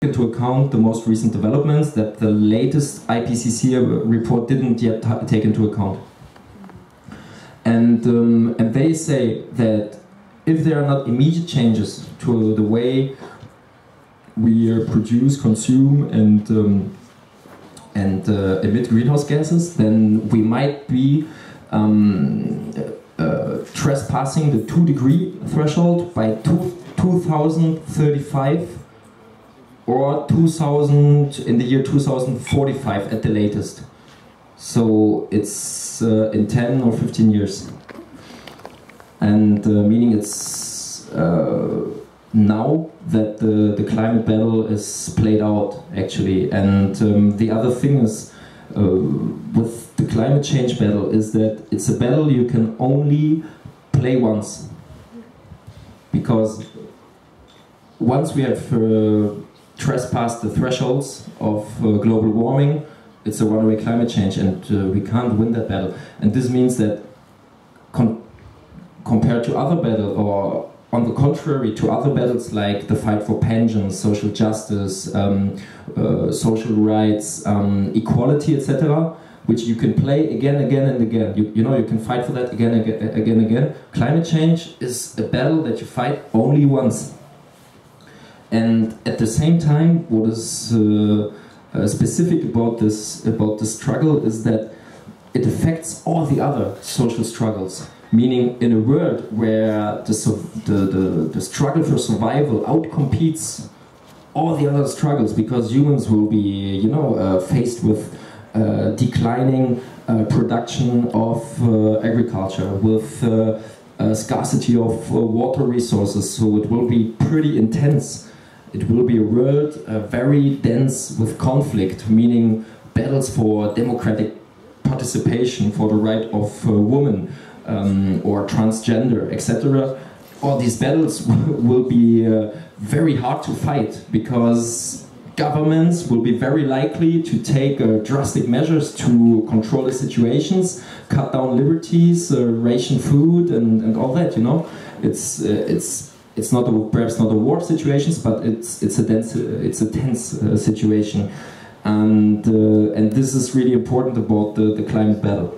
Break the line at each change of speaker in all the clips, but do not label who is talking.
into account the most recent developments that the latest IPCC report didn't yet take into account. And they say that if there are not immediate changes to the way we produce, consume, and emit greenhouse gases, then we might be trespassing the 2-degree threshold by 2035 or in the year 2045 at the latest. So it's in 10 or 15 years. And meaning it's now that the climate battle is played out, actually. And the other thing is, with the climate change battle, is that it's a battle you can only play once. Because once we have trespassed the thresholds of global warming, it's a one-way climate change, and we can't win that battle. And this means that compared to other battles, or on the contrary to other battles like the fight for pensions, social justice, social rights, equality, etc., which you can play again, and again. You know, you can fight for that again. Climate change is a battle that you fight only once. And at the same time, what is specific about this struggle is that it affects all the other social struggles. Meaning, in a world where the struggle for survival outcompetes all the other struggles, because humans will be, you know, faced with declining production of agriculture, with scarcity of water resources, so it will be pretty intense. It will be a world very dense with conflict, meaning battles for democratic participation, for the right of women, or transgender, etc. All these battles will be very hard to fight, because governments will be very likely to take drastic measures to control the situations, cut down liberties, ration food, and all that. You know, it's not perhaps not a war situation, but it's a tense situation, and this is really important about the climate battle.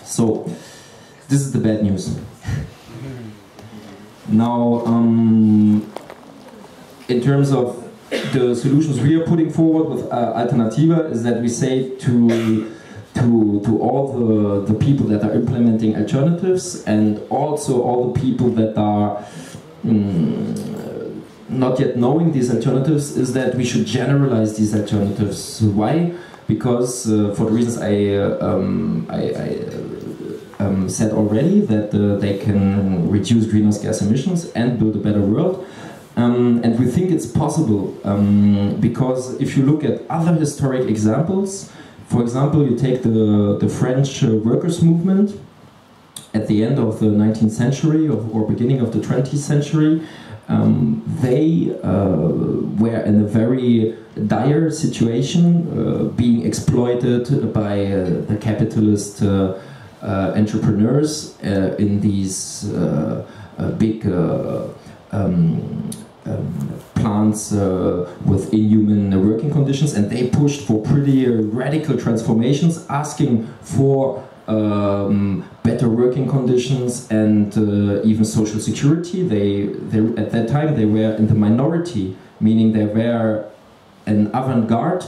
So this is the bad news. Now, in terms of the solutions we are putting forward with ALTERNATIBA, is that we say to all the people that are implementing alternatives, and also all the people that are not yet knowing these alternatives, is that we should generalize these alternatives. Why? Because for the reasons I said already, that they can reduce greenhouse gas emissions and build a better world. And we think it's possible, because if you look at other historic examples, for example, you take the French workers' movement at the end of the 19th century or beginning of the 20th century. They were in a very dire situation, being exploited by the capitalist entrepreneurs in these big plants with inhuman working conditions, and they pushed for pretty radical transformations, asking for better working conditions and even social security. They at that time they were in the minority, meaning they were an avant-garde,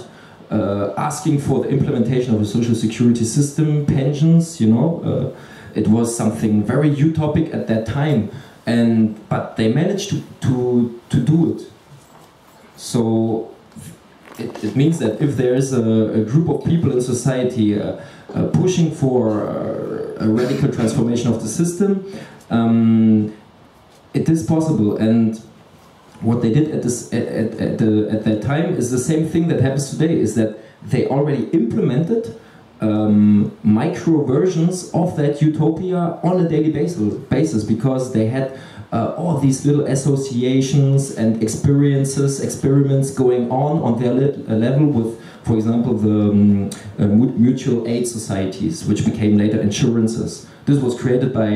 asking for the implementation of a social security system, pensions. You know, it was something very utopic at that time. But they managed to do it. So it means that if there is a group of people in society pushing for a radical transformation of the system, it is possible. And what they did at that time is the same thing that happens today, is that they already implemented micro versions of that utopia on a daily basis, because they had all these little associations and experiments going on their level with, for example, the mutual aid societies, which became later insurances. This was created by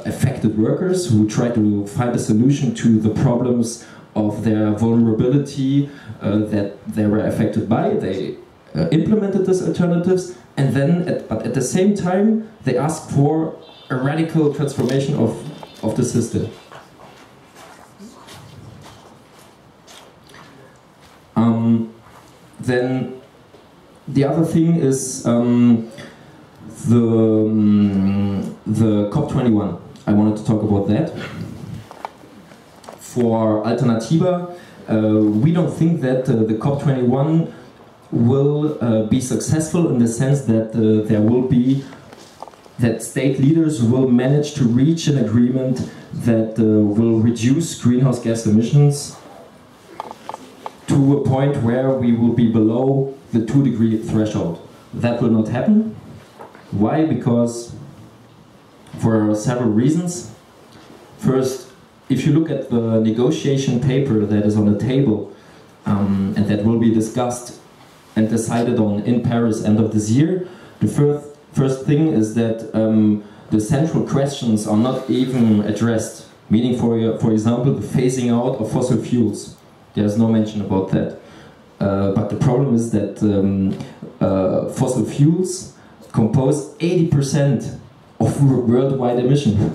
affected workers who tried to find a solution to the problems of their vulnerability that they were affected by. They implemented these alternatives, and then, but at the same time, they asked for a radical transformation of the system. Then the other thing is the COP21. I wanted to talk about that. For ALTERNATIBA, we don't think that the COP21 will be successful in the sense that that state leaders will manage to reach an agreement that will reduce greenhouse gas emissions to a point where we will be below the 2-degree threshold. That will not happen. Why? Because for several reasons. First, if you look at the negotiation paper that is on the table and that will be discussed and decided on in Paris end of this year, the first thing is that the central questions are not even addressed. Meaning, for example, the phasing out of fossil fuels. There's no mention about that. But the problem is that fossil fuels compose 80% of worldwide emission.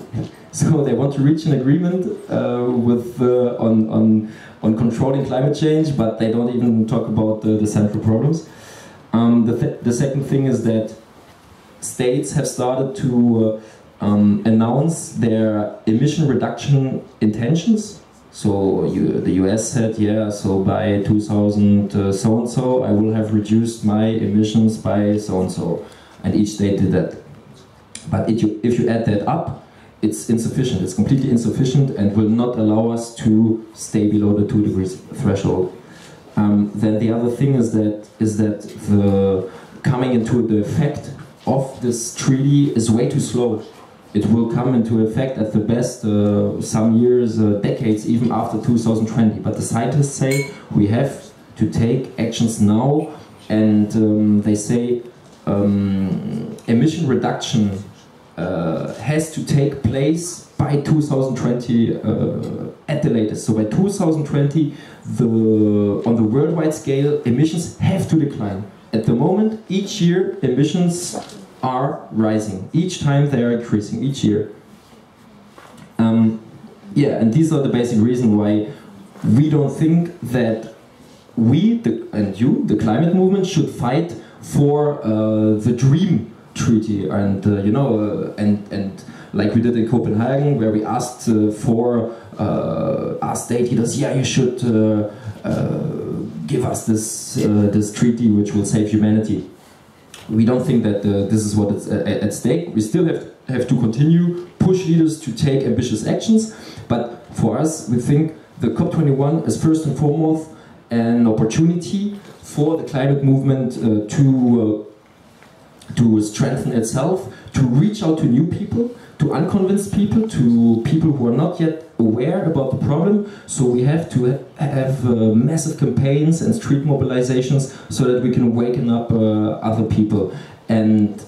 So they want to reach an agreement on controlling climate change, but they don't even talk about the central problems. The second thing is that states have started to announce their emission reduction intentions. So the US said, yeah, so by 2000 so-and-so, I will have reduced my emissions by so-and-so. And each state did that. But if you add that up, it's insufficient. It's completely insufficient and will not allow us to stay below the 2 degrees threshold. Then the other thing is that the coming into the effect of this treaty is way too slow. It will come into effect at the best some years, decades, even after 2020. But the scientists say we have to take actions now, and they say emission reduction has to take place by 2020 at the latest. So by 2020, on the worldwide scale, emissions have to decline. At the moment, each year, emissions are rising. Each time they are increasing, each year. Yeah, and these are the basic reasons why we don't think that we, the climate movement, should fight for the dream treaty, and you know, and like we did in Copenhagen, where we asked for our state leaders, yeah, you should give us this treaty which will save humanity. We don't think that this is what is at stake. We still have to continue, push leaders to take ambitious actions, but for us, we think the COP21 is first and foremost an opportunity for the climate movement to strengthen itself, to reach out to new people, to unconvinced people, to people who are not yet aware about the problem. So we have to have massive campaigns and street mobilizations so that we can awaken up other people. And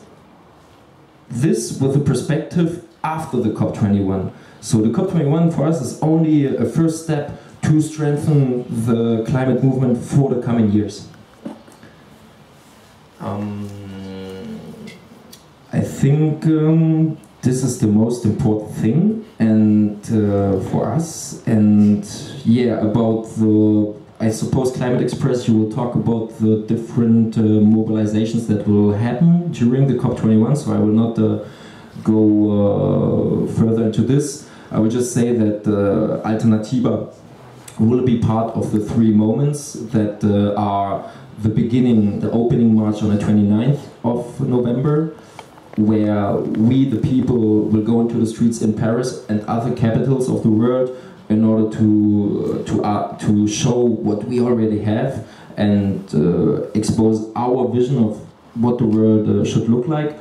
this with a perspective after the COP21. So the COP21 for us is only a first step to strengthen the climate movement for the coming years. I think this is the most important thing, and for us. And yeah, about the, I suppose, Climate Express, you will talk about the different mobilizations that will happen during the COP21, so I will not go further into this. I will just say that ALTERNATIBA will be part of the 3 moments that are the beginning, the opening march on the 29th of November, where we, the people, will go into the streets in Paris and other capitals of the world in order to show what we already have and expose our vision of what the world should look like.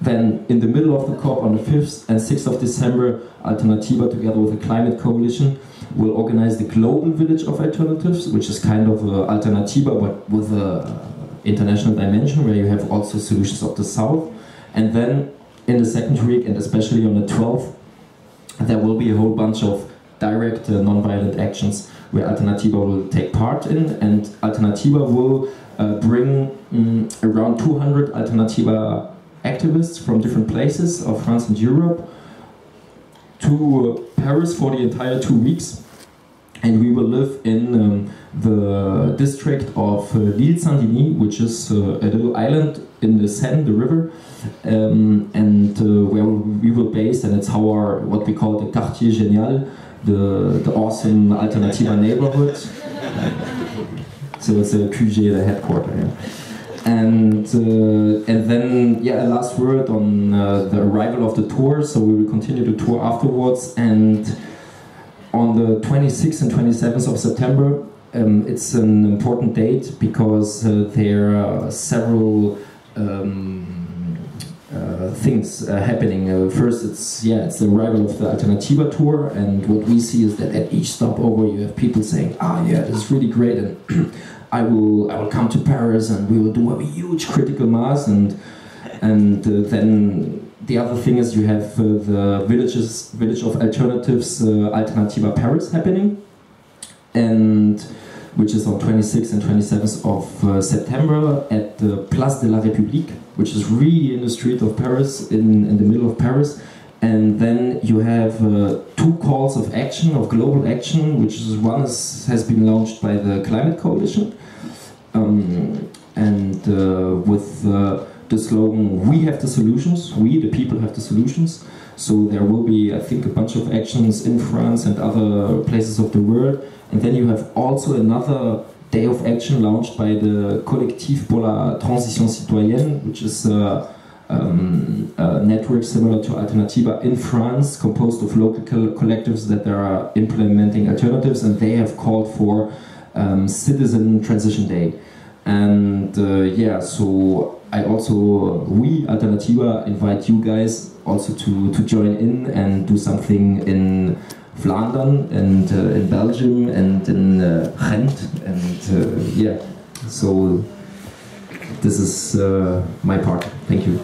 Then, in the middle of the COP, on the 5th and 6th of December, ALTERNATIBA, together with the Climate Coalition, will organize the Global Village of Alternatives, which is kind of ALTERNATIBA, but with an international dimension, where you have also solutions of the South. And then, in the second week, and especially on the 12th, there will be a whole bunch of direct non-violent actions where ALTERNATIBA will take part in, and ALTERNATIBA will bring around 200 ALTERNATIBA activists from different places of France and Europe to Paris for the entire 2 weeks. And we will live in the district of l'Île Saint-Denis, which is a little island in the Seine, the river, and where we will base, and it's what we call the Quartier Génial, the awesome ALTERNATIBA neighborhood. So it's a QG, the headquarters. Yeah. And then, yeah, a last word on the arrival of the tour. So we will continue the tour afterwards, and on the 26th and 27th of September, it's an important date because there are several things happening. First, it's the arrival of the ALTERNATIBA tour, and what we see is that at each stopover you have people saying, "Ah, yeah, this is really great, and I will come to Paris, and we will do a huge critical mass." And then the other thing is you have the Village of Alternatives, ALTERNATIBA Paris happening, and which is on 26th and 27th of September at the Place de la République, which is really in the street of Paris, in the middle of Paris. And then you have 2 calls of action, of global action, which is one has been launched by the Climate Coalition, with the slogan, "We have the solutions, we the people have the solutions." So there will be, I think, a bunch of actions in France and other places of the world. And then you have also another day of action launched by the Collectif pour la Transition Citoyenne, which is a network similar to ALTERNATIBA in France, composed of local collectives that are implementing alternatives, and they have called for Citizen Transition Day. And yeah, so we, ALTERNATIBA, invite you guys also to join in and do something in Flandern and in Belgium and in Ghent, and yeah, so this is my part. Thank you.